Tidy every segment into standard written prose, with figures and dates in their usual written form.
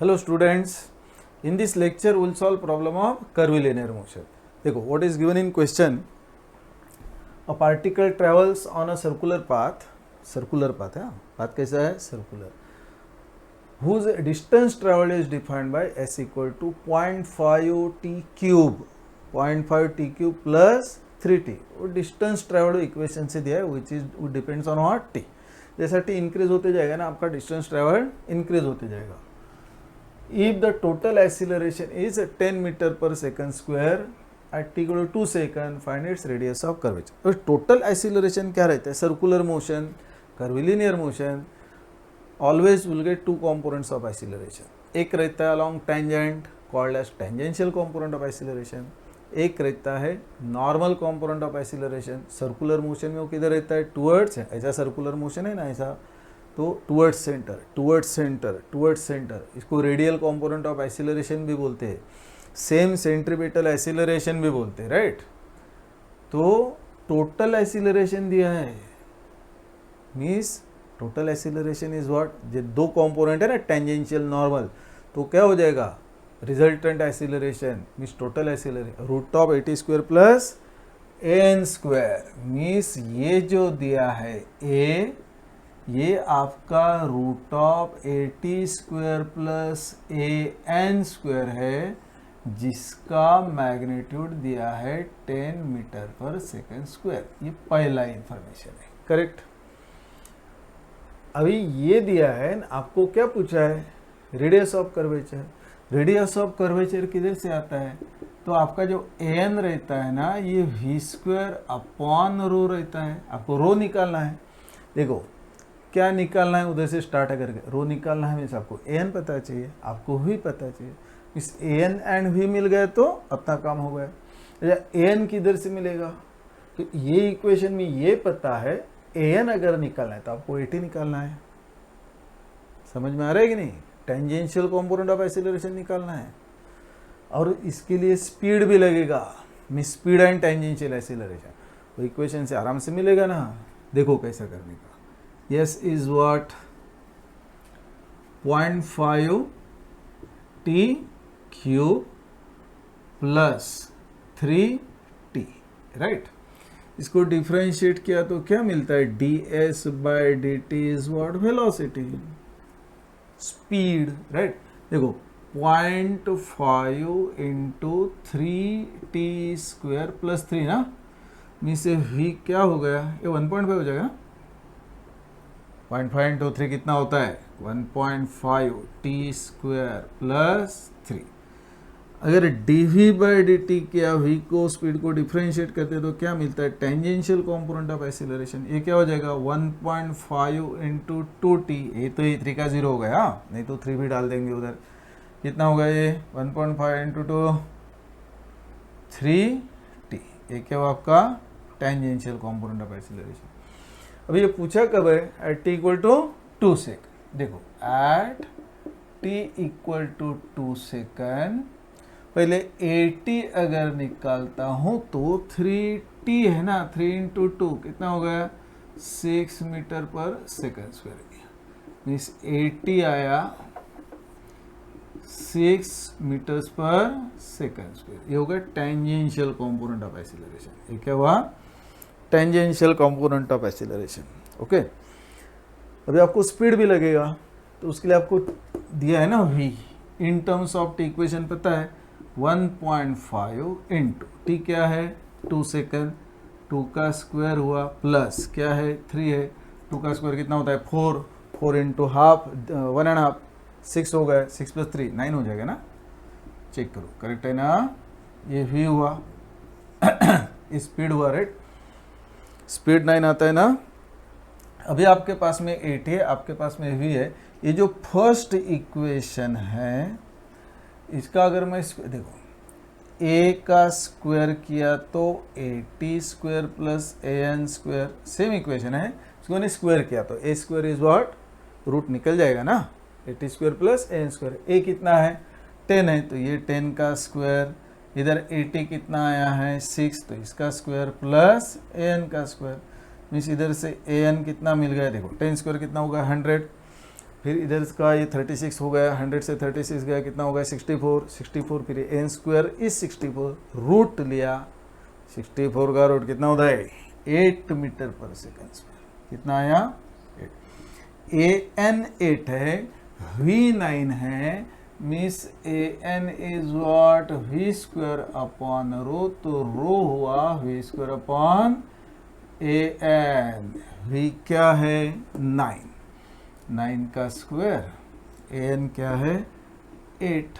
Hello students, in this lecture we will solve problem of curvilinear motion. देखो what is given in question, a particle travels on a circular path है, path कैसा है circular, whose distance traveled is defined by s equal to 0.5 t cube, 0.5 t cube plus 3t. वो distance traveled equation से दिया है which is depends on what t. जैसा t increase होते जाएगा ना आपका डिस्टेंस ट्रेवल्ड इंक्रीज होते जाएगा. If the total acceleration is 10 meter per second square at t equal to 2 second, find its radius of curvature. तो total acceleration क्या रहता है? Circular motion, curvilinear motion, always will get two components of acceleration. एक रहता है along tangent called as tangential component of acceleration. एक रहता है normal component of acceleration. Circular motion में वो किधर रहता है? Towards, ऐसा circular motion है ना ऐसा, तो टूवर्ड्स सेंटर इसको रेडियल कंपोनेंट ऑफ एक्सीलरेशन भी बोलते हैं, सेम सेंट्रीपिटल एक्सीलरेशन भी बोलते हैं, राइट. तो टोटल एक्सीलरेशन दिया है, means total acceleration is what, जो दो कंपोनेंट है ना टेंजेंशियल नॉर्मल, तो क्या हो जाएगा resultant acceleration means total acceleration root of 80 square plus n square, means ये जो दिया है ए, ये आपका root of 80 square plus a n square है, जिसका मैग्नीट्यूड दिया है 10 मीटर पर सेकेंड स्क्वायर. ये पहला इंफॉर्मेशन है, करेक्ट. अभी ये दिया है आपको, क्या पूछा है? Radius of curvature. Radius of curvature किधर से आता है? तो आपका जो एन रहता है ना, ये वी स्क्वायर अपॉन रो रहता है. आपको रो निकालना है. देखो क्या निकालना है, उधर से स्टार्ट करके रो निकालना है. मीन्स आपको एन पता चाहिए, आपको वी पता चाहिए. मीन्स एन एंड वी मिल गए तो अपना काम हो गया. एन किधर से मिलेगा? तो ये इक्वेशन में ये पता है, एन अगर निकालना है तो आपको 80 निकालना है. समझ में आ रहा है कि नहीं? टेंजेंशियल कंपोनेंट ऑफ एक्सीलरेशन निकालना है और इसके लिए स्पीड भी लगेगा. Means speed and tangential acceleration वो इक्वेशन से आराम से मिलेगा ना. देखो कैसा करने का. Yes is what? 0.5 t cube plus 3t, right. इसको डिफ्रेंशिएट किया तो क्या मिलता है? ds by dt is what? Velocity, speed, right. देखो 0.5 इंटू 3t स्क्वायर प्लस 3 ना, मीन्स v क्या हो गया? ये 1.5 हो जाएगा. 0.5 इंटू 3 कितना होता है? 1.5 टी स्क्वायर प्लस 3. अगर dv बाई dt किया, v को स्पीड को डिफ्रेंशिएट करते तो क्या मिलता है? Tangential component of acceleration. ये क्या हो जाएगा? 1.5 इंटू 2t. ये तो ये 3 का 0 हो गया, नहीं तो 3 भी डाल देंगे उधर. कितना होगा ये? 1.5 इंटू 2 3t. ये क्या हुआ आपका? Tangential component of acceleration. अभी ये पूछा कब है? At T equal to 2 second. देखो at T equal to 2 second, पहले 80 अगर निकालता हूं तो 3t है ना, 3 इंटू 2 कितना हो गया? 6 मीटर पर सेकेंड स्क्वायर. मीन्स 80 आया 6 मीटर्स पर सेकेंड स्क्वायर. ये हो गया टेंजेंशियल कंपोनेंट ऑफ एक्सीलरेशन. ये क्या हुआ? Tangential component of acceleration. Okay. अभी आपको स्पीड भी लगेगा, तो उसके लिए आपको दिया है ना v in terms of T. Equation पता है 1.5 इंटू टी क्या है? 2 सेकेंड. 2 का स्क्वायर हुआ प्लस क्या है? 3 है. 2 का स्क्वायर कितना होता है? 4. 4 इंटू हाफ 1.5 6 हो गए. 6 प्लस 3 9 हो जाएगा ना. चेक करो करेक्ट है ना. ये v हुआ स्पीड हुआ, राइट. स्पीड 9 आता है ना. अभी आपके पास में 8 है, आपके पास में v है. ये जो फर्स्ट इक्वेशन है, इसका अगर मैं देखो a का स्क्वायर किया तो 80 square plus an square, same equation है. इसको मैंने स्क्वायर किया तो a square is what? Root निकल जाएगा ना. 80 square plus an square. a कितना है? 10 है, तो ये 10 का स्क्वायर. इधर 80 कितना आया है? 6, तो इसका स्क्वायर प्लस an का स्क्वायर. मीन्स इधर से an कितना मिल गया? देखो 10 स्क्वायर कितना होगा? 100. फिर इधर का ये 36 हो गया, 100 से 36 गया, कितना हो गया 64, फिर एन स्क्वायर इस 64 रूट लिया, 64 का रूट कितना होता है 8 मीटर पर सेकेंड स्क्वायर, कितना आया 8। ए एन 8 है, वी 9 है, मिस a n is what v square upon rho, तो रो हुआ v square upon a n, v क्या है 9, 9 का स्क्वायर, ए एन क्या है 8।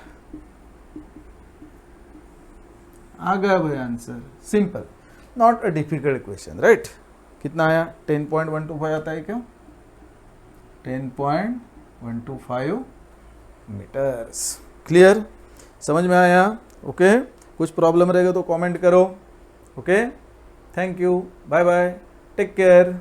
आ गया भाई answer, simple, not a difficult question, right. कितना आया 10.125 आता है क्या, 10.125 मीटर्स। क्लियर, समझ में आया? ओके, कुछ प्रॉब्लम रहेगा तो कमेंट करो। Okay, thank you, bye bye, take care.